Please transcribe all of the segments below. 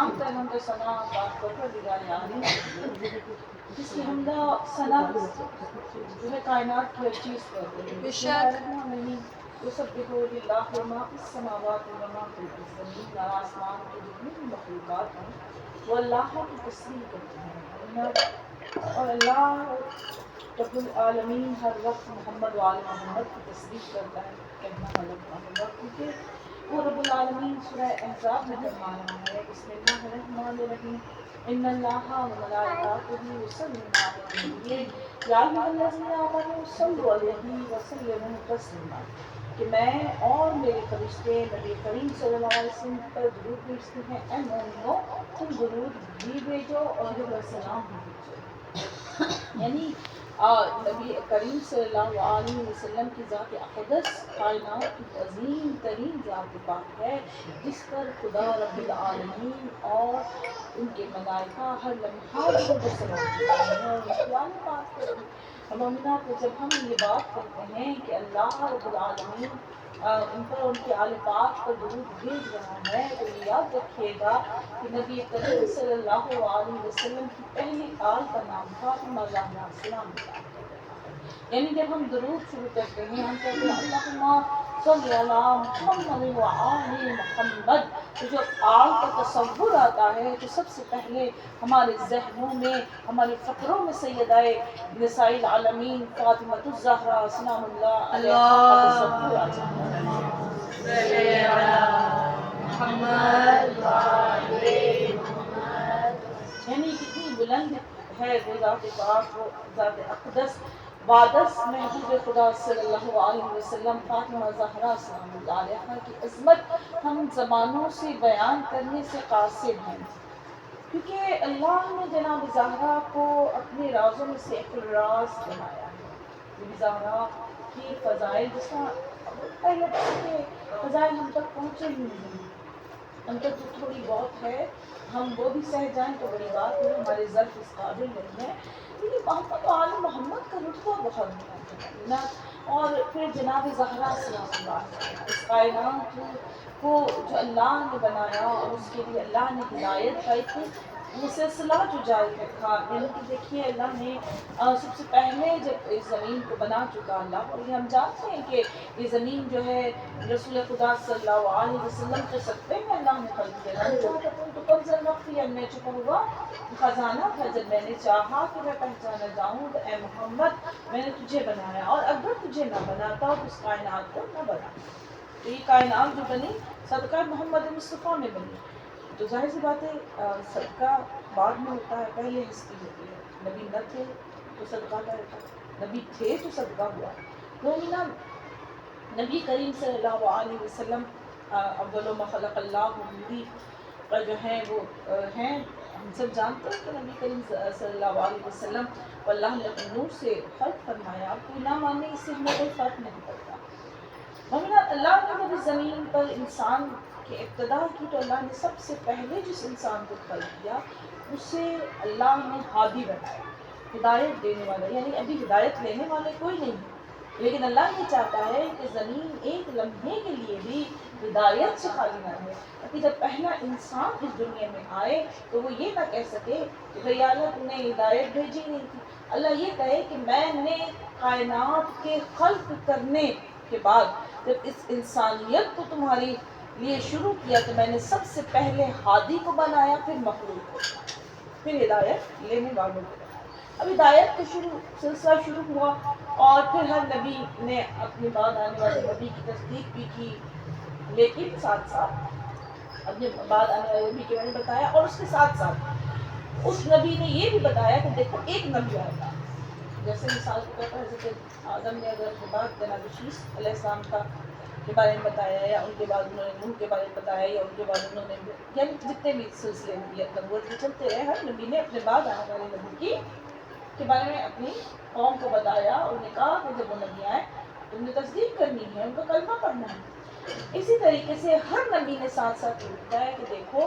تمام تر حمد و ثنا پاک پروردگار عالم جس کی حمد و ثنا جو ہے کائنات کی ہر چیز کرتے ہیں. بسم اللہ الرحمن الرحیم. یسبح للہ ما فی السماوات و ما فی الارض. آسمان کی جتنی بھی مخلوقات ہیں وہ اللہ کی تسبیح کرتے ہیں اور اللہ رب العالمین ہر وقت محمد و آل محمد کی تسبیح کرتا ہے. کہنا لگتا ہوگا کیونکہ وہ رب العالمین سورہ احزاب میں فرما رہا ہے بسم اللہ الرحمن الرحیم ان اللہ و ملائکتہ یصلون علی النبی یا ایھا الذین آمنوا صلوا علیہ وسلموا تسلیما کہ میں اور میرے فرشتے نبی کریم صلی اللہ علیہ وسلم پر درود بھیجتے ہیں. اے مومنو تم درود بھی بھیجو اور سلام بھی بھیجو. یعنی نبی کریم صلی اللہ علیہ وسلم کی ذات اقدس کائنات کی عظیم ترین ذات پاک ہے جس پر خدا رب العالمین اور ان کے ملائکہ ہر لمحہ درود و سلام کرتے ہیں اور ان کی آل پاک کرتے ہیں. مومنات جب ہم یہ بات کرتے ہیں کہ اللہ رب العالمین ان پر ان کے آل پاک پر درود بھیج رہا ہے تو یہ یاد رکھیے گا کہ نبی کریم صلی اللہ علیہ وسلم کی پہلی آل کا نام فاطمہ زہرا السلام تھا. یعنی جب ہم درود شروع کرتے ہیں ہم کہتے ہیں اللہم صلی علی محمد و آل محمد. تو جب آل کا تصور آتا ہے تو سب سے پہلے ہمارے ذہنوں میں ہمارے فکروں میں سیدہ نساء العالمین فاطمہ الزہرا سلام اللہ علیہا کا تصور آ جاتا ہے. یعنی کتنی بلند ہے وہ ذات پاک وہ ذات اقدس وادس محبوب خدا صلی اللہ علیہ وسلم فاطمہ زہرا سلام اللہ علیہا کی عظمت ہم زبانوں سے بیان کرنے سے قاصر ہیں کیونکہ اللہ نے جناب زہرا کو اپنے رازوں میں سے ایک راز بنایا ہے. نبی زہرا کی فضائل جس کا پہلے کے فضائل ہم تک پہنچے ہی نہیں, ہم تک تو تھوڑی بہت ہے, ہم وہ بھی سہ جائیں تو بڑی بات ہے, ہمارے ظرف اس قابل نہیں ہے. لیکن محمد و آل محمد کا رتبہ بہت بلند ہے اور پھر جناب زہرا سلام اللہ اس کائنات کو جو اللہ نے بنایا اور اس کے لیے اللہ نے ہدایت کا ایک سلسلہ جو جاری رکھا. یعنی کہ دیکھیے اللہ نے سب سے پہلے جب اس زمین کو بنا چکا اللہ, اور یہ ہم جانتے ہیں کہ یہ زمین جو ہے رسول خدا صلی اللہ علیہ وسلم کے صدقے میں اللہ نے خلق کیا. تو کنزل مخفی میں چھپا ہوا خزانہ تھا, جب میں نے چاہا کہ میں پہچانا جاؤں تو اے محمد میں نے تجھے بنایا اور اگر تجھے نہ بناتا تو اس کائنات کو نہ بناتا. تو یہ کائنات جو بنی صدقہ محمد مصطفیٰ میں بنی. تو ظاہر سی بات ہے صدقہ بعد میں ہوتا ہے, پہلے ہستی ہوتی ہے. نبی نہ تھے تو صدقہ کا ہوتا, نبی تھے تو صدقہ ہوا. مومنہ نبی کریم صلی اللہ علیہ وسلم اول ما خلق اللہ نوری کا جو ہے وہ ہیں. ہم سب جانتے ہیں کہ نبی کریم صلی اللہ علیہ وسلم کو اللہ نے اپنے نور سے خلق فرمایا. آپ کوئی نہ مانے اس سے ہمیں کوئی فرق نہیں پڑتا. مومنہ اللہ نے جب زمین پر انسان کی ابتدا کی تو اللہ نے سب سے پہلے جس انسان کو خلق کیا اسے اللہ نے ہادی بنایا, ہدایت دینے والا. یعنی ابھی ہدایت لینے والے کوئی نہیں, لیکن اللہ یہ چاہتا ہے کہ زمین ایک لمحے کے لیے بھی ہدایت سے خالی نہ رہے. کہ جب پہلا انسان اس دنیا میں آئے تو وہ یہ نہ کہہ سکے کہ بھئی اللہ تم نے ہدایت بھیجی نہیں تھی. اللہ یہ کہے کہ میں نے کائنات کے خلق کرنے کے بعد جب اس انسانیت کو تمہاری لیے شروع کیا تو میں نے سب سے پہلے ہادی کو بنایا, پھر مخلوق کو, پھر ہدایت لینے والوں کو بنایا. اب ہدایت کا سلسلہ شروع ہوا اور پھر ہر نبی نے اپنے بعد آنے والے نبی کی تصدیق بھی کی, لیکن ساتھ ساتھ اپنے بعد آنے والے نبی کے بارے میں بتایا اور اس کے ساتھ ساتھ اس نبی نے یہ بھی بتایا کہ دیکھو ایک نبی آئے گا. جیسے مثال کے طور پر حضرت آدم نے اگر کے بعد جناب شیس علیہ السلام کا کے بارے میں بتایا یا ان کے بعد انہوں نے نوح کے بارے میں بتایا یا ان کے بعد انہوں نے یعنی جتنے بھی سلسلے نبوت نبوت کے چلتے رہے, ہر نبی نے اپنے بعد آنے والے نبی کی کے بارے میں اپنی قوم کو بتایا اور نے کہا کہ جب وہ نبی آئے تم نے تصدیق کرنی ہے, ان کا کلمہ پڑھنا ہے. اسی طریقے سے ہر نبی نے ساتھ ساتھ لکھا ہے کہ دیکھو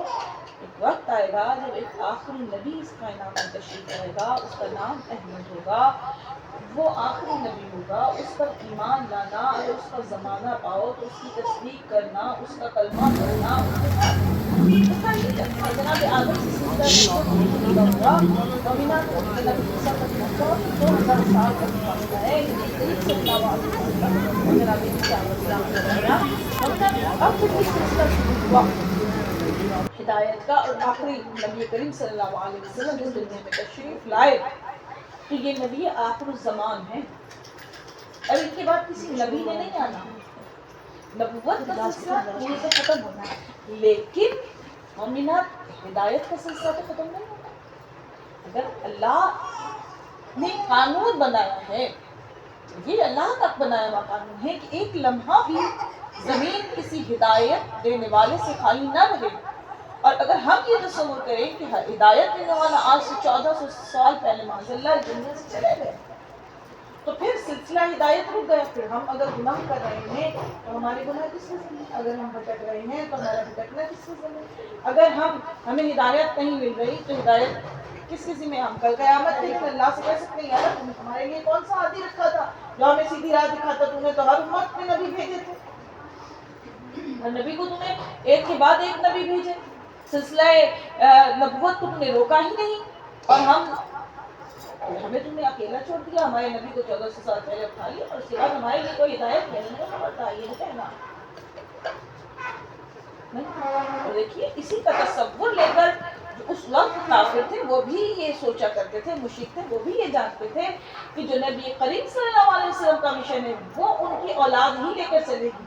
ایک وقت آئے گا جب ایک آخری نبی اس کائنات میں تشریف آئے گا، اس کا نام احمد ہوگا، وہ آخری نبی ہوگا، اس پر ایمان لانا، اگر اس کا زمانہ پاؤ تو اس کی تصدیق کرنا، اس کا کلمہ پڑھنا، جناب آدم سے سلسلہ ہوا مومنہ کو نبی عیسیٰ تک پہنچا 2000 سال کا فاصلہ ہے، صلی اللہ علیہ وسلم جناب عیسیٰ علیہ السلام کا رہنا مومنہ اب جب یہ سلسلہ شروع ہوا ہدایت کا اور آخری نبی کریم صلی اللہ علیہ وسلم اس دنیا میں تشریف لائے تو یہ نبی آخر الزمان ہے، اب ان کے بعد کسی نبی نے نہیں آنا، نبوت کا سلسلہ یہیں سے ختم ہونا ہے، لیکن مومنات ہدایت کا سلسلہ تو ختم نہیں ہوتا۔ اگر اللہ نے قانون بنایا ہے، یہ اللہ تک بنایا ہوا قانون ہے کہ ایک لمحہ بھی زمین کسی ہدایت دینے والے سے خالی نہ رہے، اور اگر ہم یہ تصور کریں کہ ہدایت دینے والا آج سے 1400 سال پہلے معاذ اللہ دنیا سے چلے گئے تو پھر سلسلہ ہدایت رک گیا، پھر ہم اگر گناہ کر رہے ہیں تو ہمارے گناہ کس وجہ سے، اگر ہم بھٹک رہے ہیں تو ہمارا بھٹکنا کس وجہ سے، اگر ہمیں ہدایت نہیں مل رہی تو ہدایت کس کسی میں، ہم کل قیامت میں اللہ سے کہہ سکتے ہیں یا تم ہمارے لیے کون سا عادی رکھا تھا جو ہمیں سیدھی راہ دکھاتا، تم نے تو ہر امت میں نبی بھیجے تھے، ہر نبی کو تم نے ایک کے بعد ایک نبی بھیجے، سلسلہ نبوت کو تم نے روکا ہی نہیں، اور ہمیں تم نے اکیلا چھوڑ دیا، ہمارے نبی کو 1400 سال پہلے اٹھا لیا اور اس کے بعد ہمارے لیے کوئی ہدایت نہیں پڑتا، یہ کہنا اور دیکھیے اسی کا تصور لے کر جو اس وقت کافر تھے وہ بھی یہ سوچا کرتے تھے، مشرک تھے وہ بھی یہ جانتے تھے کہ جو نبی کریم صلی اللہ علیہ وسلم کا مشن ہے وہ ان کی اولاد ہی لے کر چلے گی،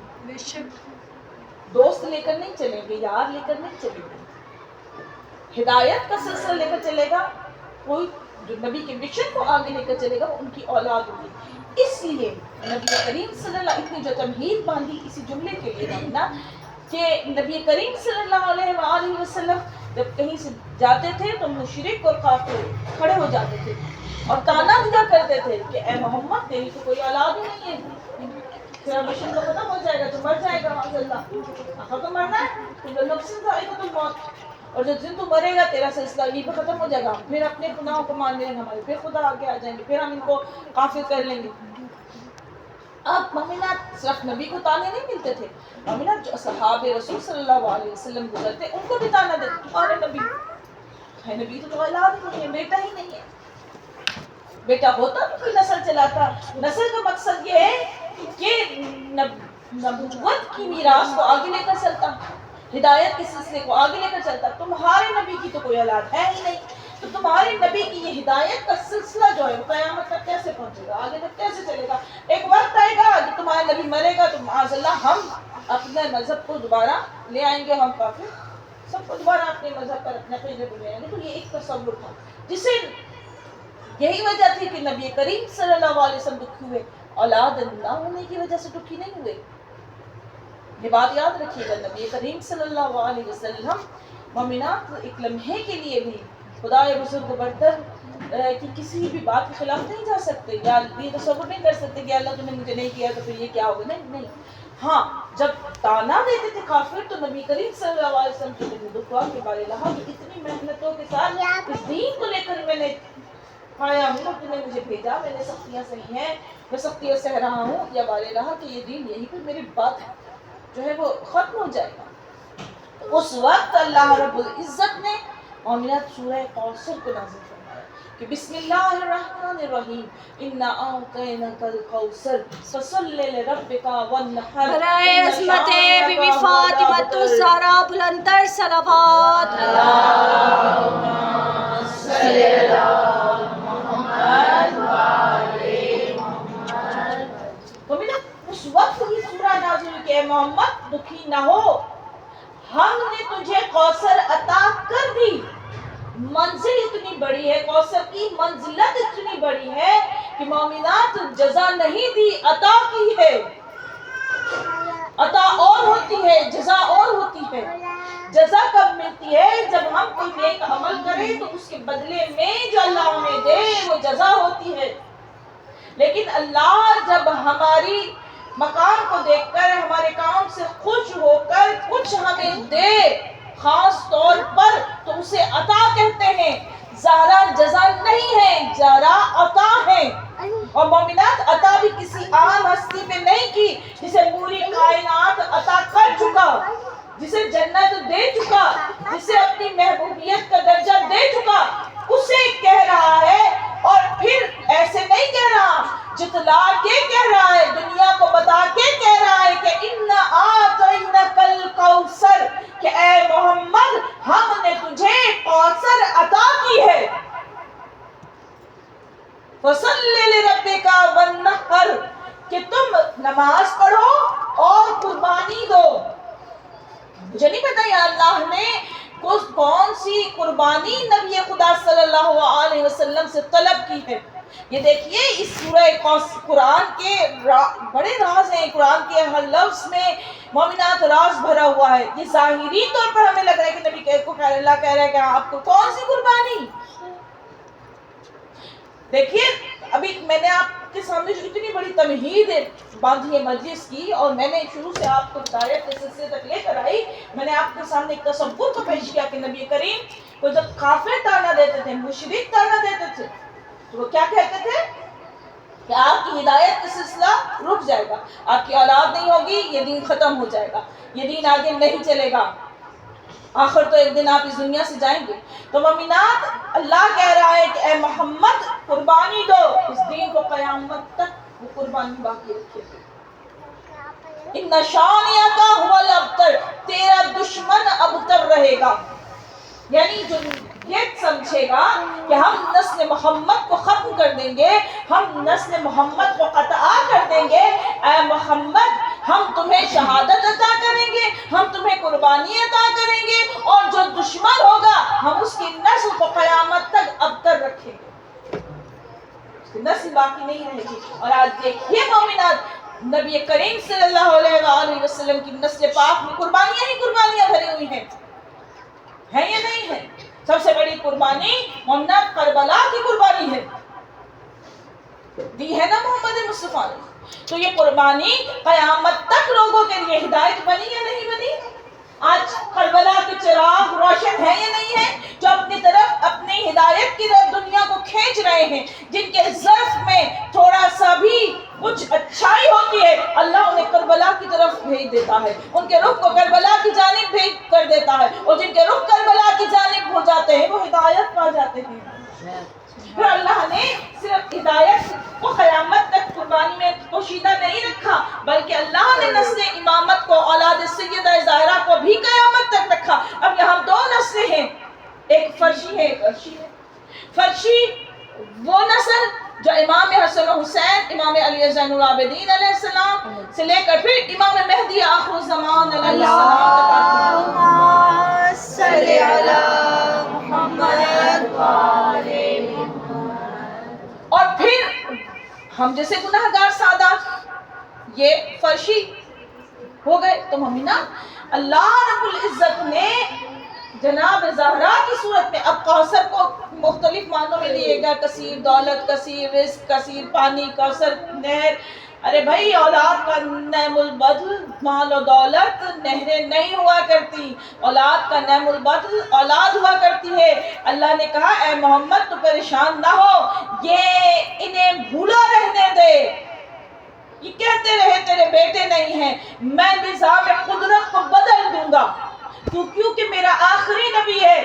دوست لے کر نہیں چلیں گے، یار لے کر نہیں چلیں گے، ہدایت کا سلسلہ لے کر چلے گا کوئی، جو نبی کے مشن کو آگے لے کر چلے گا وہ ان کی اولاد ہوگی۔ اس لیے نبی کریم صلی اللہ اتنی جو تمہید باندھی اسی جملے کے لیے باندھنا کہ نبی کریم صلی اللہ علیہ وآلہ وسلم جب کہیں سے جاتے تھے تو مشرک اور کافر کھڑے ہو جاتے تھے اور تانا دیا کرتے تھے کہ اے محمد تیری تو کوئی اولاد ہی نہیں ہے، تیرا مشن تو ختم ہو جائے گا، تو مر جائے گا، معاذ اللہ ختم مرنا ہے، تو نفس ذائقۃ الموت، اور جب دن تو مرے گا تیرا سلسلہ یہیں پہ ختم ہو جائے گا، پھر اپنے گناہوں کو مان لیں گے، ہمارے پھر خدا آگے آ جائیں گے، پھر ہم ان کو کافر کر لیں گے۔ اب مومنات صرف نبی کو تانے نہیں ملتے تھے، مومنات جو صحابہ رسول صلی اللہ علیہ وسلم گزرتے ان کو بھی تانا دیتے، تمہارے نبی ہے، نبی تو اولاد ہی نہیں ہے، بیٹا ہی نہیں ہے، بیٹا ہوتا تو کوئی نسل چلاتا، نسل کا مقصد یہ ہے کہ نبوت کی میراث کو آگے لے کر چلتا، ہدایت کے سلسلے کو آگے لے کر چلتا، تمہارے نبی کی تو کوئی اولاد ہے ہی نہیں، تو تمہارے نبی کی یہ ہدایت کا سلسلہ جو ہے وہ قیامت تک کیسے پہنچے گا، آگے تک کیسے چلے گا؟ ایک وقت آئے گا کہ تمہارا نبی مرے گا تو معاذ اللہ ہم اپنے مذہب کو دوبارہ لے آئیں گے، ہم کافر سب کو دوبارہ اپنے مذہب پر اپنے عقیدے کو لے آئیں گے، تو یہ ایک تصور تھا جسے یہی وجہ تھی کہ نبی کریم صلی اللہ علیہ وسلم دکھی ہوئے، اولاد نہ ہونے کی وجہ سے دکھی نہیں ہوئے، یہ بات یاد رکھیے گا، نبی کریم صلی اللہ علیہ وسلم مومنات ایک لمحے کے لیے بھی خدا بزرگ برتر کہ کسی بھی بات کے خلاف نہیں جا سکتے، یا یہ تصور نہیں کر سکتے کہ اللہ تم نے مجھے نہیں کیا تو پھر یہ کیا ہوگا، نہیں، ہاں جب تانا دیتے تھے کافر تو نبی کریم صلی اللہ علیہ وسلم کے دل میں دکھ ہوا کہ بارے اللہ کہ اتنی محنتوں کے ساتھ اس دین کو لے کر میں نے پایا ہوں اور تم نے مجھے بھیجا، میں نے سختیاں سہی ہیں، میں سختیاں سہ رہا ہوں، یا بارے رہا کہ یہ دین یہی پر میری بات جو ہے وہ ختم ہو جائے گا۔ اس وقت اللہ رب العزت نے مومنات سورہ کوثر کو نازل فرمایا کہ بسم اللہ الرحمن الرحیم انا اعطیناک الکوثر فصل لربک وانحر، برائے عظمت بی بی فاطمۃ الزہرا بلندتر صلوات، اللہم صلی علی محمد وآل محمد۔ اس وقت یہ سورہ نازل ہوئی کہ اے محمد دکھی نہ ہو، ہم نے تجھے کوثر عطا کر دی، منزل اتنی بڑی ہے، کوثر کی منزلت اتنی بڑی ہے کہ مومنات جزا نہیں دی، عطا کی ہے، عطا اور ہوتی ہے، جزا اور ہوتی ہے، جزا کب ملتی ہے جب ہم کوئی نیک عمل کریں تو اس کے بدلے میں جو اللہ ہمیں دے وہ جزا ہوتی ہے، لیکن اللہ جب ہماری مقام کو دیکھ کر ہمارے کام سے کچھ ہمیں دے خاص طور پر تو اسے عطا کہتے ہیں. زہرا جزا نہیں ہے، زہرا عطا ہے. اور مومنات عطا بھی کسی عام ہستی پہ نہیں کی، جسے پوری کائنات عطا کر چکا، جسے جنت دے چکا، جسے اپنی محبوبیت کا درجہ دے چکا، اسے کہہ رہا ہے. اور پھر ایسے نہیں کہہ رہا، جتلا کے کہہ رہا ہے، دنیا کو بتا کے کہہ رہا ہے کہ اِنَّا أَعْطَيْنَاكَ الْكَوْثَرَ، کہ اے محمد ہم نے تجھے کوثر عطا کی ہے. فَصَلِّ لِرَبِّكَ وَانْحَرْ، کہ تم نماز پڑھو اور قربانی دو. مجھے نہیں پتا یا اللہ نے کون سی قربانی نبی خدا صلی اللہ علیہ وسلم سے طلب کی ہے. یہ دیکھیے اس سورہ قرآن کے بڑے راز ہیں، قرآن کے ہر لفظ میں مومنات راز بھرا ہوا ہے. یہ ظاہری طور پر ہمیں لگ رہا ہے کہ نبی کو خیر اللہ کہہ رہا ہے کہ آپ کو کون سی قربانی. دیکھیے ابھی میں نے آپ کے سامنے جو اتنی بڑی تمہید باندھی ہے مجلس کی، اور میں نے شروع سے آپ کو ہدایت کے سلسلے تک لے کر آئی، میں نے آپ کے سامنے ایک تصور کو پیش کیا کہ نبی کریم کو جب کافر تانا دیتے تھے، مشرک تانا دیتے تھے، تو وہ کیا کہتے تھے کہ آپ کی ہدایت کا سلسلہ رک جائے گا، آپ کی اولاد نہیں ہوگی، یہ دین ختم ہو جائے گا، یہ دین آگے نہیں چلے گا، آخر تو ایک دن آپ اس دنیا سے جائیں گے. تو مومنات اللہ کہہ رہا ہے کہ اے محمد قربانی دو، اس دین کو قیامت تک وہ قربانی باقی رکھے گی. ان شانئک ھو الابتر، تیرا دشمن ابتر رہے گا. یعنی جو یہ سمجھے گا کہ ہم نسل محمد کو ختم کر دیں گے، ہم نسل محمد کو قطع کر دیں گے، اے محمد ہم تمہیں شہادت عطا کریں گے، ہم تمہیں قربانی عطا کریں گے، اور جو دشمن ہوگا ہم اس کی نسل کو قیامت تک ابتر رکھیں گے، اس کی نسل باقی نہیں رہے گی. اور آج دیکھیے مومنات، نبی کریم صلی اللہ علیہ وآلہ وسلم کی نسل پاک میں قربانیاں ہی قربانیاں بھری ہوئی ہیں یا نہیں ہے؟ سب سے بڑی قربانی مومنات کربلا کی قربانی ہے، دی ہے نا محمد مصطفیٰ نے. تو یہ قربانی قیامت تک لوگوں کے لیے ہدایت بنی یا نہیں بنی؟ آج کربلا کے چراغ روشن ہے یا نہیں ہے، جو اپنی طرف اپنی ہدایت کی طرف دنیا کو کھینچ رہے ہیں، جن کے ظرف میں تھوڑا سا بھی کچھ اچھائی ہوتی ہے اللہ انہیں کربلا کی طرف بھیج دیتا ہے، ان کے رخ کو کربلا کی جانب بھیج کر دیتا ہے، اور جن کے رخ کربلا کی جانب ہو جاتے ہیں وہ ہدایت پا جاتے ہیں. پھر اللہ نے صرف ہدایت کو قیامت تک قربانی میں پوشیدہ نہیں رکھا، بلکہ اللہ نے نسل امامت کو، اولاد سیدہ زہرا کو بھی قیامت تک رکھا. اب یہاں دو نسلیں ہیں، ایک فرشی ہے، ایک عرشی ہے. فرشی وہ نسل جو امام حسن و حسین، امام علی زین العابدین علیہ السلام سے لے کر پھر امام مہدی آخر الزمان علیہ السلام تک اللہم صلی علی محمد اور پھر ہم جیسے گناہگار سادات یہ فرشی ہو گئے. تو مومنہ اللہ رب العزت نے جناب زہرا کی صورت میں اب کوثر کو مختلف معنوں میں لیے گا، کثیر دولت، کثیر رزق، کثیر پانی، کوثر نہر. ارے بھائی اولاد کا نعم البدل مال و دولت نہریں نہیں ہوا کرتی، اولاد کا نعم البدل اولاد ہوا کرتی ہے. اللہ نے کہا اے محمد تو پریشان نہ ہو، یہ انہیں بھولا رہنے دے، یہ کہتے رہے تیرے بیٹے نہیں ہیں، میں نظام قدرت کو بدل دوں گا کیونکہ میرا آخری نبی ہے،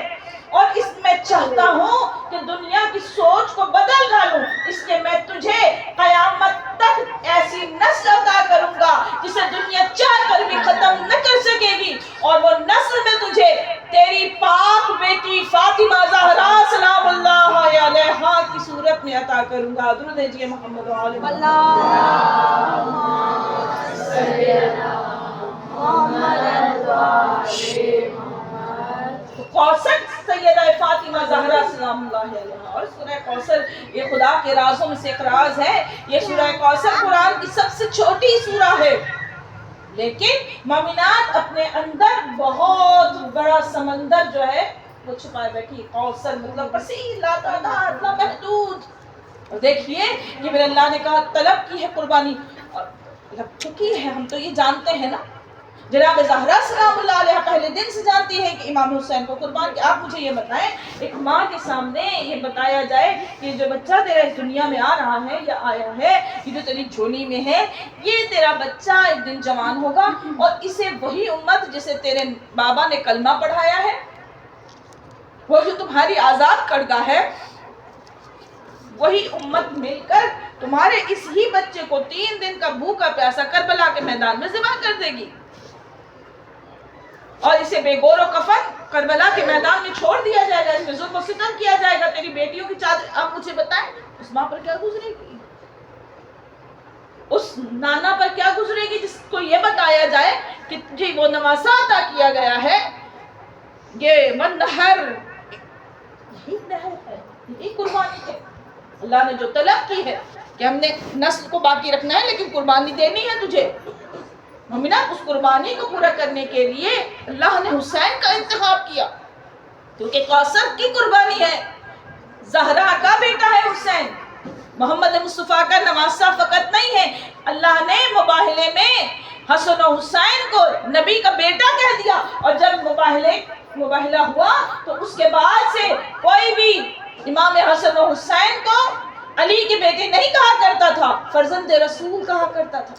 اور اس میں چاہتا ہوں کہ دنیا کی سوچ کو بدل ڈالوں، اس لیے میں تجھے قیامت تک ایسی نسل عطا کروں گا جسے دنیا چاہ کر بھی ختم نہ کر سکے گی، اور وہ نسل میں تجھے تیری پاک بیٹی فاطمہ زہرا سلام اللہ علیہا کی صورت میں عطا کروں گا. درود بھیجیے محمد علیہ کوثر سیدہ فاطمہ زہرا سلام اللہ علیہا. اور سورہ کوثر یہ خدا کے رازوں میں سے ایک راز ہے. یہ سورہ کوثر قرآن کی سب سے چھوٹی سورہ ہے، لیکن مومنات اپنے اندر بہت بڑا سمندر جو ہے وہ چھپائے بیٹھی. کوثر مطلب وسیع، لاتعداد، لامحدود. اور دیکھیے کہ میرے اللہ نے کہا طلب کی ہے قربانی، اور طلب چکی ہے، ہم تو یہ جانتے ہیں نا. جناب زہرا سلام اللہ علیہ پہلے دن سے جانتی ہے کہ امام حسین کو قربان کیا۔ آپ مجھے یہ بتائیں، ایک ماں کے سامنے یہ بتایا جائے کہ جو بچہ تیرا اس دنیا میں آ رہا ہے یا آیا ہے، یہ جو تیری جھولی میں ہے، یہ تیرا بچہ ایک دن جوان ہوگا اور اسے وہی امت جسے تیرے بابا نے کلمہ پڑھایا ہے، وہ جو تمہاری آزاد کردہ ہے، وہی امت مل کر تمہارے اس ہی بچے کو 3 دن کا بھوکا پیاسا کربلا کے میدان میں ذبح کر دے گی، اور اسے بے گور و کفن کربلا کے میدان میں چھوڑ دیا جائے گا، اس میں ظلم و ستم کیا جائے گا، تیری بیٹیوں کی چادر۔ اب مجھے بتائیں اس ماں پر کیا گزرے گی، اس نانا پر کیا گزرے گی جس کو یہ بتایا جائے کہ تجھے وہ نواسا عطا کیا گیا ہے، یہ منہر، یہی نہر ہے، یہی قربانی ہے۔ اللہ نے جو طلب کی ہے کہ ہم نے نسل کو باقی رکھنا ہے لیکن قربانی دینی ہے تجھے، مومنات، اس قربانی کو پورا کرنے کے لیے اللہ نے حسین کا انتخاب کیا، کیونکہ کوثر کی قربانی ہے، زہرا کا بیٹا ہے حسین، محمد مصطفیٰ کا نواسہ فقط نہیں ہے۔ اللہ نے مباہلے میں حسن و حسین کو نبی کا بیٹا کہہ دیا، اور جب مباہلہ ہوا تو اس کے بعد سے کوئی بھی امام حسن و حسین کو علی کے بیٹے نہیں کہا کرتا تھا، فرزند رسول کہا کرتا تھا،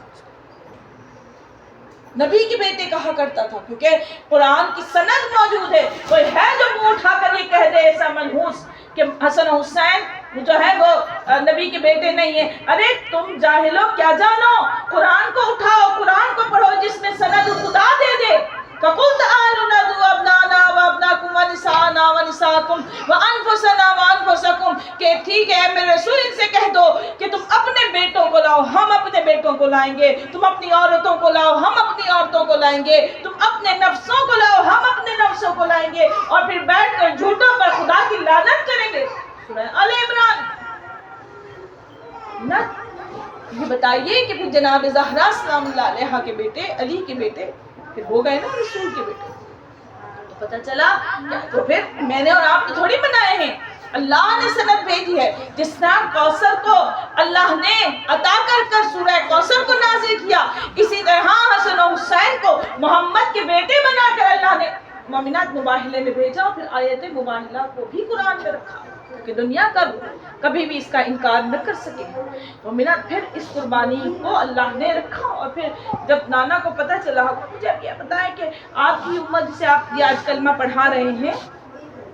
نبی کے بیٹے کہا کرتا تھا، کیونکہ قرآن کی سند موجود ہے۔ کوئی ہے جو منہ اٹھا کر یہ کہہ دے ایسا منحوس کہ حسن و حسین جو ہے وہ نبی کے بیٹے نہیں ہیں؟ ارے تم جاہلو، کیا جانو؟ قرآن کو اٹھاؤ، قرآن کو پڑھو، جس میں سند خدا دے دے۔ فَقُلْ تَعَالُوا نَدْعُوا أَبْنَاءَنَا وَأَبْنَاءَكُمْ وَنِسَاءَنَا وَنِسَاءَكُمْ وَأَنفُسَنَا وَأَنفُسَكُمْ، کہ ٹھیک ہے میرے رسول، ان سے کہہ دو کہ تم اپنے بیٹوں کو لاؤ، ہم اپنے بیٹوں کو لائیں گے، تم اپنی عورتوں کو لاؤ، ہم اپنی عورتوں کو لائیں گے، تم اپنے نفسوں کو لاؤ، ہم اپنے نفسوں کو لائیں گے، اور پھر بیٹھ کر جھوٹوں پر خدا کی لعنت کریں گے۔ سورہ آل عمران۔ نہ یہ بتائیے کہ پھر جناب زہرا سلام اللہ علیہ کے بیٹے، علی کے بیٹے پھر ہو گئے نا رسول کے بیٹے، تو پتہ چلا تو پھر میں نے اور آپ نے تھوڑی بنائے ہیں، اللہ نے سند بھیجی ہے۔ جس طرح کوثر کو اللہ نے عطا کر سورہ کوثر کو نازل کیا، اسی طرح حسن و حسین کو محمد کے بیٹے بنا کر اللہ نے مومنات مباہلے میں بھیجا، اور پھر آیت مباہلہ کو بھی قرآن میں رکھا کہ دنیا کبھی بھی اس کا انکار نہ کر سکے۔ مومنات، پھر اس قربانی کو اللہ نے رکھا، اور پھر جب نانا کو پتہ چلا، مجھے اب یہ بتائیں کہ آپ کی امت جسے آپ یہ آج کلمہ پڑھا رہے ہیں،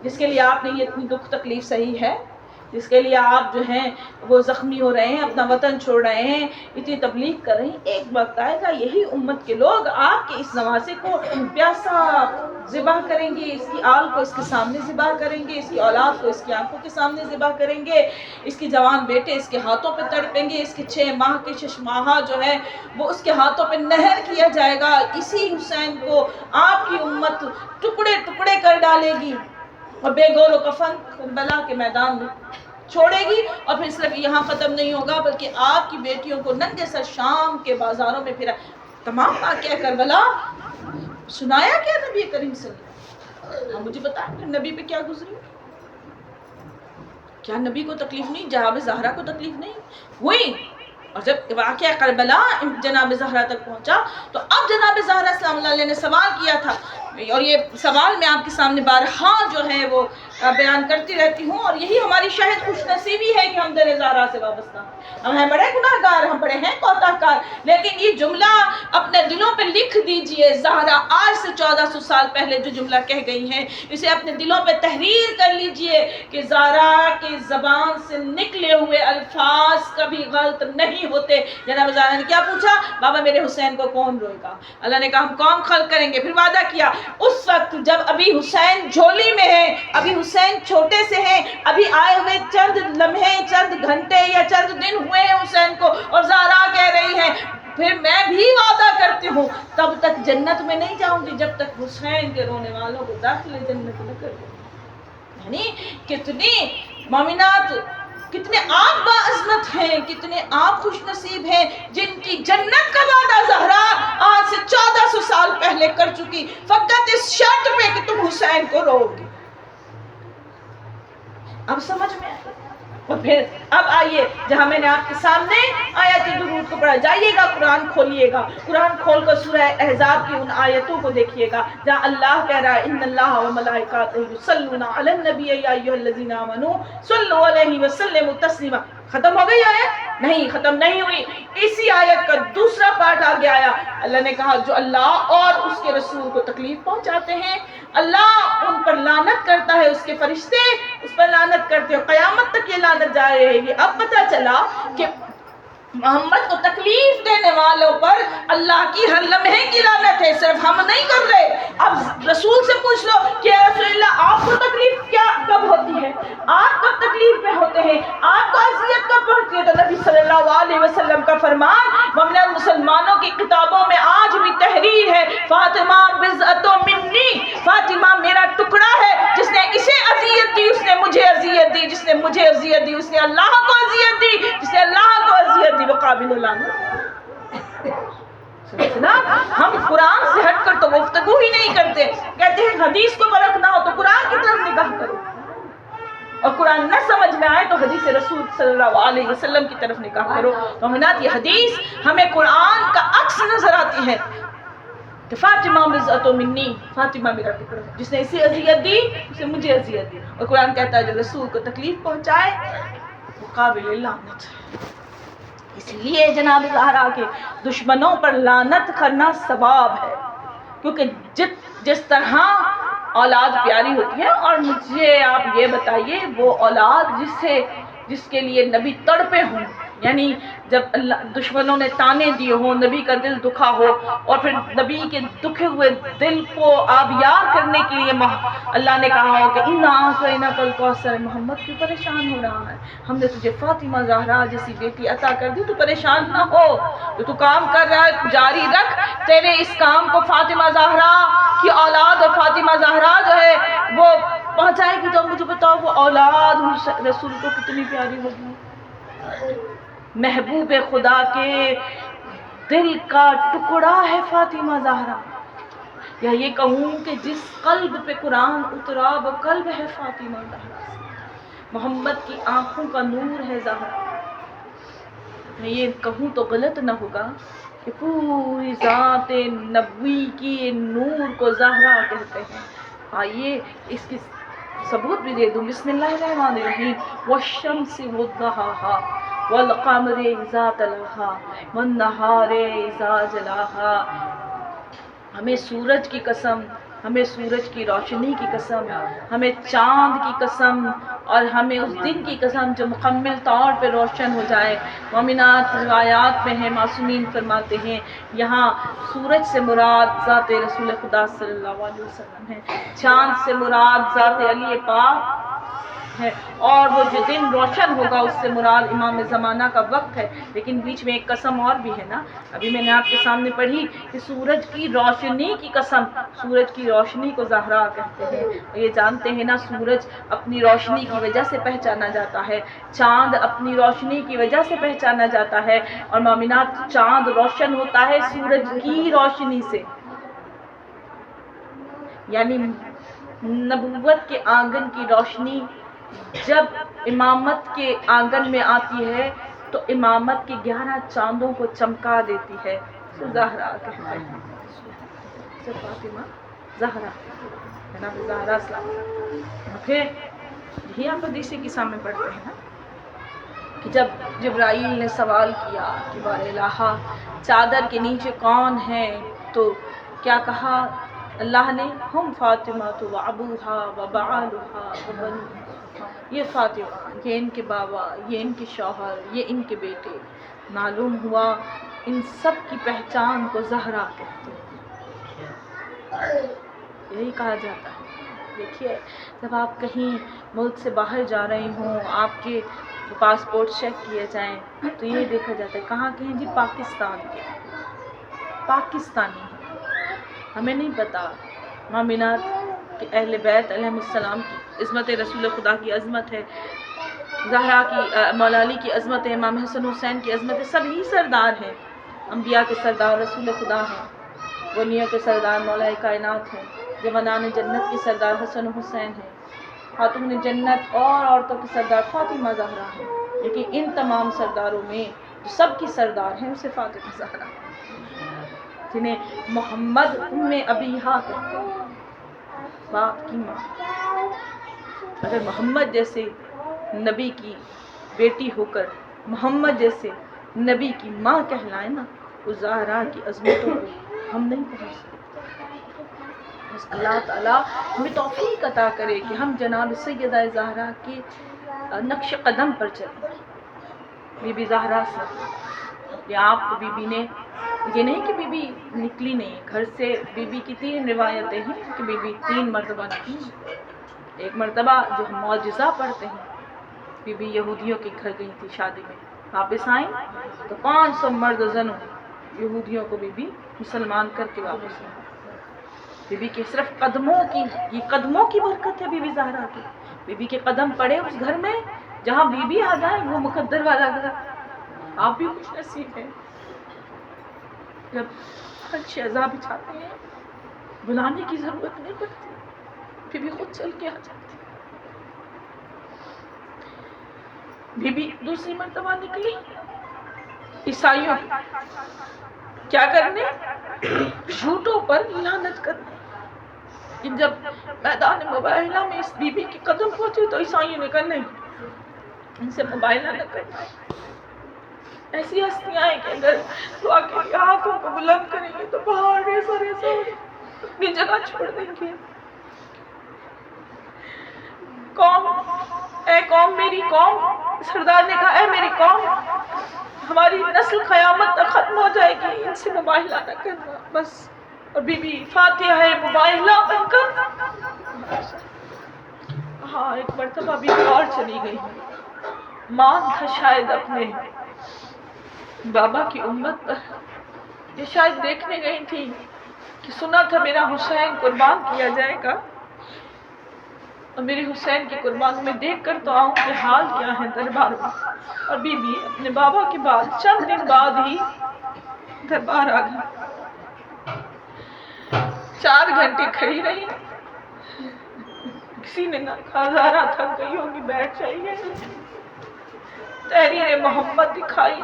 جس کے لیے آپ نے یہ اتنی دکھ تکلیف سہی ہے، جس کے لیے آپ جو ہیں وہ زخمی ہو رہے ہیں، اپنا وطن چھوڑ رہے ہیں، اتنی تبلیغ کر رہے ہیں، ایک وقت آئے گا یہی امت کے لوگ آپ کے اس نواسے کو پیاسا ذبح کریں گے، اس کی آل کو اس کے سامنے ذبح کریں گے، اس کی اولاد کو اس کی آنکھوں کے سامنے ذبح کریں گے، اس کی جوان بیٹے اس کے ہاتھوں پہ تڑپیں گے، اس کے 6 ماہ کے ششماہا جو ہے وہ اس کے ہاتھوں پہ نہر کیا جائے گا۔ اسی حسین کو آپ کی امت ٹکڑے ٹکڑے کر ڈالے گی اور بے گور و کفن کربلا کے میدان میں چھوڑے گی، اور پھر صرف یہاں ختم نہیں ہوگا بلکہ آپ کی بیٹیوں کو ننگے سر شام کے بازاروں میں پھرا۔ تمام واقعہ کربلا سنایا کیا نبی کریم صلی اللہ علیہ وسلم؟ مجھے بتائیں کہ نبی پہ کیا گزری؟ کیا نبی کو تکلیف نہیں؟ جناب زہرا کو تکلیف نہیں ہوئی؟ اور جب واقعہ کربلا جناب زہرا تک پہنچا تو اب جناب زہرا سلام اللہ علیہ نے سوال کیا تھا، اور یہ سوال میں آپ کے سامنے بارہا جو ہے وہ بیان کرتی رہتی ہوں، اور یہی ہماری شاید خوش نصیبی ہے کہ ہم در زہرا سے وابستہ ہیں۔ ہم ہیں بڑے گناہ گار، ہم بڑے ہیں کوتاہ کار، لیکن یہ جملہ اپنے دلوں پہ لکھ دیجئے۔ زہرا آج سے 1400 سال پہلے جو جملہ کہہ گئی ہیں، اسے اپنے دلوں پہ تحریر کر لیجئے کہ زہرا کی زبان سے نکلے ہوئے الفاظ کبھی غلط نہیں ہوتے۔ جناب زہرا نے کیا پوچھا؟ بابا میرے حسین کو کون روئے گا؟ اللہ نے کہا ہم کون خلق کریں گے؟ پھر وعدہ کیا اس وقت جب ابھی حسین جھولی میں ہے، ابھی حسین چھوٹے سے ہیں، ابھی آئے ہوئے چند لمحے، چند گھنٹے یا چند دن ہوئے ہیں حسین کو، اور زہرا کہہ رہی ہے پھر میں بھی وعدہ کرتی ہوں تب تک جنت میں نہیں جاؤں گی جب تک حسین کے رونے والوں کو داخل جنت نہ کر دوں۔ یعنی کتنی مومنات، کتنے آپ باعظمت ہیں، کتنے آپ خوش نصیب ہیں جن کی جنت کا وعدہ زہرا آج سے 1400 سال پہلے کر چکی، فقط اس شرط پہ کہ تم حسین کو رو گے۔ اب سمجھ میں آئے؟ اور پھر اب آئیے جہاں میں نے آپ کے سامنے آیت درود کو پڑھا، جائیے گا قرآن کھولیے گا، قرآن کھول کر سورہ احزاب کی ان آیتوں کو دیکھیے گا جہاں اللہ کہہ رہا ہے ان اللہ و ملائکاتہ یصلون علی النبی یا ایھا الذین آمنوا صلوا علیہ وسلموا تسلیما۔ ختم ہو گئی آیت؟ نہیں، ختم نہیں ہوئی، اسی آیت کا دوسرا پارٹ آگے آیا۔ اللہ نے کہا جو اللہ اور اس کے رسول کو تکلیف پہنچاتے ہیں اللہ ان پر لعنت کرتا ہے، اس کے فرشتے اس پر لعنت کرتے ہیں، قیامت تک یہ لعنت جاری رہے گی۔ اب پتہ چلا کہ محمد کو تکلیف دینے والوں پر اللہ کی ہر لمحے کی لعنت ہے، صرف ہم نہیں کر رہے۔ اب رسول سے پوچھ لو کہ یا رسول اللہ آپ کو تکلیف کیا کب ہوتی ہے، آپ کب تکلیف میں ہوتے ہیں، آپ کو اذیت کب پہنچتی ہے؟ تو نبی صلی اللہ علیہ وسلم کا فرمان مومن مسلمانوں کی کتابوں میں آج بھی تحریر ہے، فاطمہ بضعۃ منی، فاطمہ میرا ٹکڑا ہے، جس نے اسے اذیت دی اس نے مجھے اذیت دی، جس نے مجھے اذیت دی اس نے اللہ کو اذیت دی، جس نے اللہ کو اذیت دی وہ قابل لعنت۔ ہم قرآن سے ہٹ کر تو گفتگو ہی نہیں کرتے، کہتے ہیں حدیث کو پرکھنا ہو تو قرآن کی طرف نگاہ کرو، اور قرآن نہ سمجھ میں آئے تو حدیث رسول صلی اللہ علیہ وسلم کی طرف نگاہ کرو۔ مومنات، یہ حدیث ہمیں قرآن کا عکس نظر آتی ہے کہ فاطمہ بضعۃ منی، فاطمہ میرا ٹکڑا ہے، جس نے اسے اذیت دی اس نے مجھے اذیت دی، اور قرآن کہتا ہے جو رسول کو تکلیف پہنچائے وہ قابل لعنت ہے۔ اس لیے جناب زہرا کے دشمنوں پر لعنت کرنا ثواب ہے، کیونکہ جس طرح اولاد پیاری ہوتی ہے، اور مجھے آپ یہ بتائیے وہ اولاد جس کے لیے نبی تڑپے ہوں، یعنی جب دشمنوں نے تانے دیے ہوں، نبی کا دل دکھا ہو، اور پھر نبی کے دکھے ہوئے دل کو آبیار کرنے کے لیے اللہ نے کہا ہو کہ اِنَّا أَعْطَيْنَاكَ الْكَوْثَرَ، محمد کیوں پریشان ہو رہا ہے، ہم نے تجھے فاطمہ زہرا جیسی بیٹی عطا کر دی، تو پریشان نہ ہو، تو کام کر رہا ہے جاری رکھ، تیرے اس کام کو فاطمہ زہرا کی اولاد اور فاطمہ زہرا جو ہے وہ پہنچائے گی۔ تو مجھے بتاؤ وہ اولاد رسول کو کتنی پیاری ہوگی، محبوب خدا کے دل کا ٹکڑا ہے فاطمہ زہرا، یا یہ کہوں کہ جس قلب پہ قرآن اترا وہ قلب ہے فاطمہ زہرا، محمد کی آنکھوں کا نور ہے زہرا۔ میں یہ کہوں تو غلط نہ ہوگا کہ پوری ذات نبوی کی نور کو زہرا کہتے ہیں۔ آئیے اس کی ثبوت بھی دے دوں، بسم اللہ الرحمن الرحیم، والشمس وضحاها والقمر اذا تلاها والنہار اذا جلاها۔ ہمیں سورج کی قسم، ہمیں سورج کی روشنی کی قسم، ہمیں چاند کی قسم، اور ہمیں اس دن کی قسم جو مکمل طور پہ روشن ہو جائے۔ مومنات روایات میں ہیں، معصومین فرماتے ہیں یہاں سورج سے مراد ذات رسول خدا صلی اللہ علیہ وسلم ہے، چاند سے مراد ذات علی پاک ہے، اور وہ جو دن روشن ہوگا اس سے مراد امام زمانہ کا وقت ہے۔ لیکن بیچ میں ایک قسم اور بھی ہے نا، ابھی میں نے آپ کے سامنے پڑھی کہ سورج کی روشنی کی قسم، سورج کی روشنی کو زہرا کہتے ہیں، اور یہ جانتے ہیں نا سورج اپنی روشنی کی وجہ سے پہچانا جاتا ہے، چاند اپنی روشنی کی وجہ سے پہچانا جاتا ہے، اور مومنات چاند روشن ہوتا ہے سورج کی روشنی سے، یعنی نبوت کے آنگن کی روشنی جب امامت کے آنگن میں آتی ہے تو امامت کے 11 چاندوں کو چمکا دیتی ہے، زہرا کہتے ہیں، فاطمہ زہرا، جناب زہرا اسلام۔ پھر یہی آپ حدیث کی سامنے پڑھتے ہیں نا کہ جب جبرائیل نے سوال کیا کہ بار الہا چادر کے نیچے کون ہے، تو کیا کہا اللہ نے، ہم فاطمہ و ابوہا و بعالہا و بنوہا، یہ فاطمہ، یہ ان کے بابا، یہ ان کے شوہر، یہ ان کے بیٹے۔ معلوم ہوا ان سب کی پہچان کو زہرا کہتے ہیں، یہی کہا جاتا ہے۔ دیکھیے جب آپ کہیں ملک سے باہر جا رہے ہوں، آپ کے پاسپورٹ چیک کیے جائیں تو یہ دیکھا جاتا ہے کہاں کے ہیں، جی پاکستان کے، پاکستانی ہیں، ہمیں نہیں پتا مومنات کہ اہل بیت علیہ السلام کی عظمت، رسول خدا کی عظمت ہے، زہرا کی، مولا علی کی عظمت ہے، امام حسن حسین کی عظمت ہے، سبھی سردار ہیں، انبیاء کے سردار رسول خدا ہیں، ولیوں کے سردار مولا کائنات ہیں، جوانان جنت کے سردار حسن حسین ہیں، خاتون جنت اور عورتوں کی سردار فاطمہ زہرا ہے، لیکن ان تمام سرداروں میں جو سب کی سردار ہیں اسے فاطمہ زہرا جنہیں محمد ام ابیہا کہتے ہیں، باپ کی ماں۔ اگر محمد جیسے نبی کی بیٹی ہو کر محمد جیسے نبی کی ماں کہلائے نا، اس زہرا کی عظمتوں کو ہم نہیں پہنچ سکتے۔ بس اللہ تعالیٰ ہمیں توفیق عطا کرے کہ ہم جناب سیدہ زہرا کے نقش قدم پر چلیں۔ بی بی زہرا سے اپنے آپ کو بی بی نے، یہ نہیں کہ بی بی نکلی نہیں گھر سے، بی بی کی 3 روایتیں ہیں کہ بی بی 3 مرتبہ نکلی۔ ایک مرتبہ جو ہم معجزہ پڑھتے ہیں، بی بی یہودیوں کے گھر گئی تھی شادی میں، واپس آئیں تو 500 مرد و زنوں یہودیوں کو بی بی مسلمان کر کے واپس آئیں۔ بی بی کے صرف قدموں کی برکت ہے بی بی زہرا کی۔ بی بی کے قدم پڑے اس گھر میں جہاں بی بی آ جائے وہ مقدر والا گھر۔ آپ بھی خوش نصیب ہیں جب ہر شہزا بچھاتے ہیں، بلانے کی ضرورت نہیں پڑتی، بی بی خود چل کے آ جاتی۔ بی بی دوسری مرتبہ نکلی عیسائیوں کیا کرنے؟ جھوٹوں پر لعنت کرنے۔ جب میدان مباہلہ میں اس بی بی کے قدم پہنچے تو عیسائیوں نے کہا نہیں، ان سے مباہلہ نہ کرنا۔ ایسی ہستیاں ہیں کہ اگر دعا کے لیے ہاتھوں کو بلند کریں گے تو پہاڑ ایسا اپنی جگہ چھوڑ دیں گے۔ قوم، اے قوم میری قوم، سردار نے کہا اے میری قوم، ہماری نسل قیامت تک ختم ہو جائے گی، ان سے مباہلہ نہ کرنا بس۔ اور بی بی فاتحہ مباہلہ بن کر ہاں ایک مرتبہ بی بی اور چلی گئی، مان تھا شاید اپنے بابا کی امت پر، یہ شاید دیکھنے گئی تھی کہ سنا تھا میرا حسین قربان کیا جائے گا، اور میرے حسین کی قربانی میں دیکھ کر تو آؤں کہ حال کیا ہے دربار میں۔ اور بی بی اپنے بابا کے بعد چند دن بعد ہی دربار آ گئی۔ 4 گھنٹے کھڑی رہی، کسی نے نہ کہا زہرا تھک گئی ہوگی بیٹھ جائیے۔ تحریر محمد دکھائی،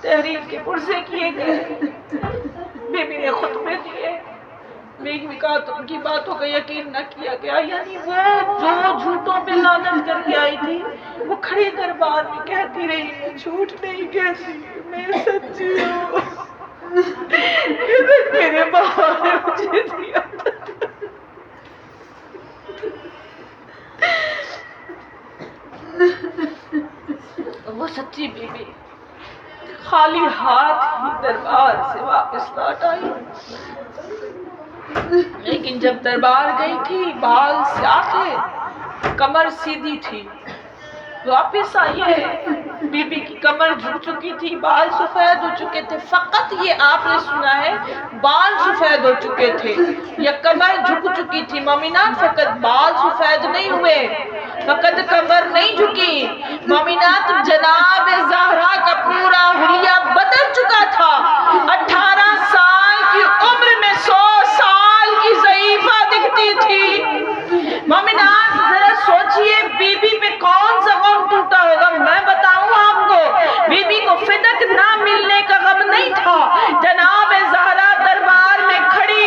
تحریر کے پرزے کیے گئے، بی بی نے خطبے دیے، بیوی بھی کہا تو ان کی باتوں کا یقین نہ کیا گیا، یعنی وہ جو جھوٹوں پہ لعنت کر کے آئی تھی وہ کھڑی دربار میں کہتی رہی میں جھوٹ نہیں کہتی، میں سچی ہوں، میرے بابا نے مجھے دیا تھا۔ وہ سچی بی بی خالی ہاتھ ہی دربار سے واپس لوٹ آئی، لیکن جب دربار گئی تھی بال سیاہ تھے، کمر سیدھی تھی، واپس آئی ہے بی بی کی کمر جھک چکی تھی، بال سفید ہو چکے تھے، فقط یہ آپ نے سنا ہے بال سفید ہو چکے تھے یا کمر جھک چکی تھی۔ مومنات فقط بال سفید نہیں ہوئے، فقط کمر نہیں جھکی، مومنات جناب زہرا کا پورا حلیہ بدل چکا تھا۔ 18 سال کی عمر میں 100 سال کی ضعیفہ دکھتی تھی۔ مومنات ذرا سوچئے بی بی پہ کون سا غم ٹوٹا ہوگا؟ میں بتاؤں آپ کو، بی بی کو فدق نہ ملنے کا غم نہیں تھا، جناب زہرا دربار میں کھڑی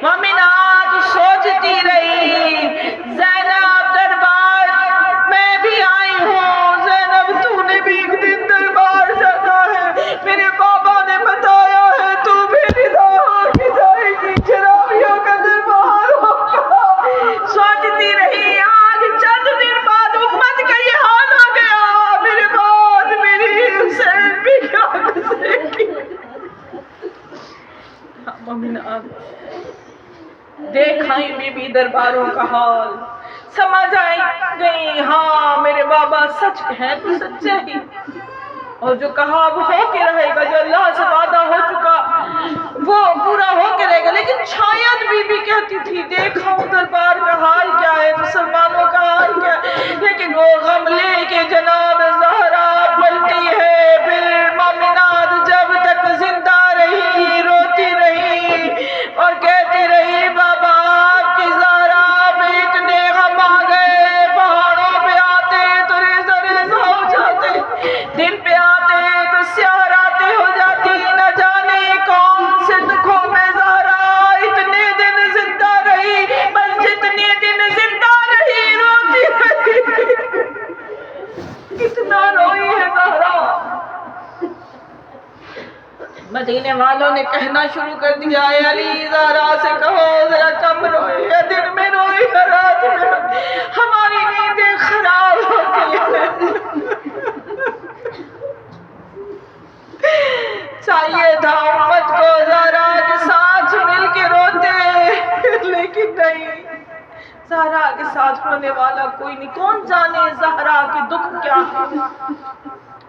مومنات سوچتی رہی، زینب دربار میں بھی آئی ہوں، زینب تو نے بھی ایک دن دربار جانا ہے، میرے بابا نے بتایا ہے تو بھی رضا ہو کے جائے گی، چراغیوں کا دربار ہوگا۔ سوچتی رہی، آج چند دن بعد امت کا یہ حال ہو گیا، میرے بعد میری حسین بھی کیا گزرے گی۔ مومنات دیکھ آئی بی بی درباروں کا حال، سمجھ آئی گئی ہاں میرے بابا سچ ہے تو سچے ہی، اور جو کہا وہ ہو کے رہے گا، جو اللہ سے وعدہ ہو چکا وہ پورا ہو کے رہے گا۔ لیکن شاید بی بی کہتی تھی دیکھا ہوں دربار کا حال کیا ہے، مسلمانوں کا حال کیا ہے، لیکن وہ غم لے کے جناب زہرا پلٹی ہے۔ پھر مومنات جب تک زندہ رہی روتی رہی اور کہتی رہی بابا آپ کی زہرا میں اتنے غم رونا شروع کر دیا. اے علی زہرا سے کہو ذرا کم روئے، یا دن میں روئے یا رات میں روئے، ہماری نیندیں خراب ہوتی ہیں. چاہیے تھا امت کو زہرا کے ساتھ مل کے روتے، لیکن نہیں، زہرا کے ساتھ رونے والا کوئی نہیں. کون جانے زہرا کے دکھ کیا ہے.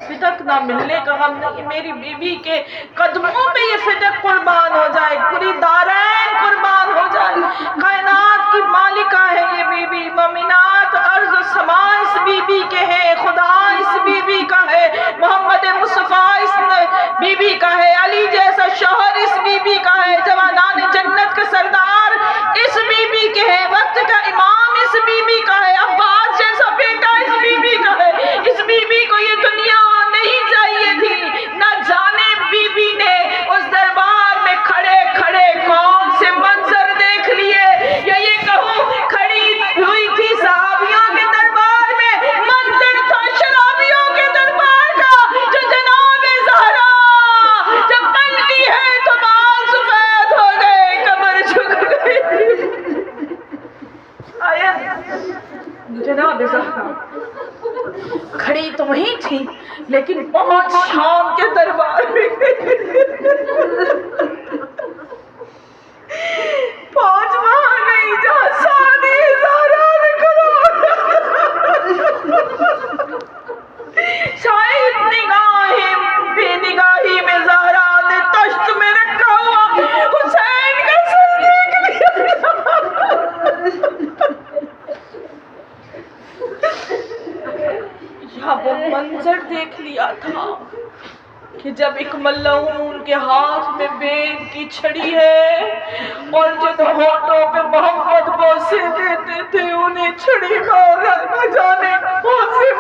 فدق نہ ملنے کا غم نہیں، میری بیوی کے قدموں پہ یہ فدق قربان ہو جائے، پوری دارین قربان ہو جائے. کائنات کی مالکہ ہے یہ بیوی، مومنات ارض و سماء اس بیوی کے ہیں، خدا اس بیوی کا ہے، محمد مصطفیٰ اس بیوی کا ہے، علی جیسا شوہر اس بیوی کا ہے، جوانان جنت کے سردار اس بیوی کے ہیں، وقت کا امام اس بیوی کا ہے، عباس جیسا بیٹا اس بیوی کا ہے. اس بیوی کو یہ دنیا نہیں چاہیے تھی. نہ جانے بیوی نے اس دربار میں کھڑے کھڑے کون سے منظر دیکھ لیے، یا یہ کہوں کھڑی ہوئی تھی صحابیوں کے دربار میں، منظر تھا شرابیوں کے دربار کا. جو جناب زہرا جب پلٹی ہے تو بال سفید ہو گئے، کمر جھک گئی. آیا جناب زہرا کھڑی تو وہیں تھی، لیکن پہنچ شام کے دربار میں پہنچ وہاں نہیں جہاں سعدی زہرا نے کھڑا. شاید نگاہیں بے نگاہی میں زہرا نے تشت میں رکھا ہوا حسین کا سر دیکھ لیا. وہ منظر دیکھ لیا تھا کہ جب ایک ملعون کے ہاتھ میں بیگ کی چھڑی ہے، اور جن ہونٹوں پہ محمد بوسے دیتے تھے انہیں چھڑی مارا، نہ جانے کون سے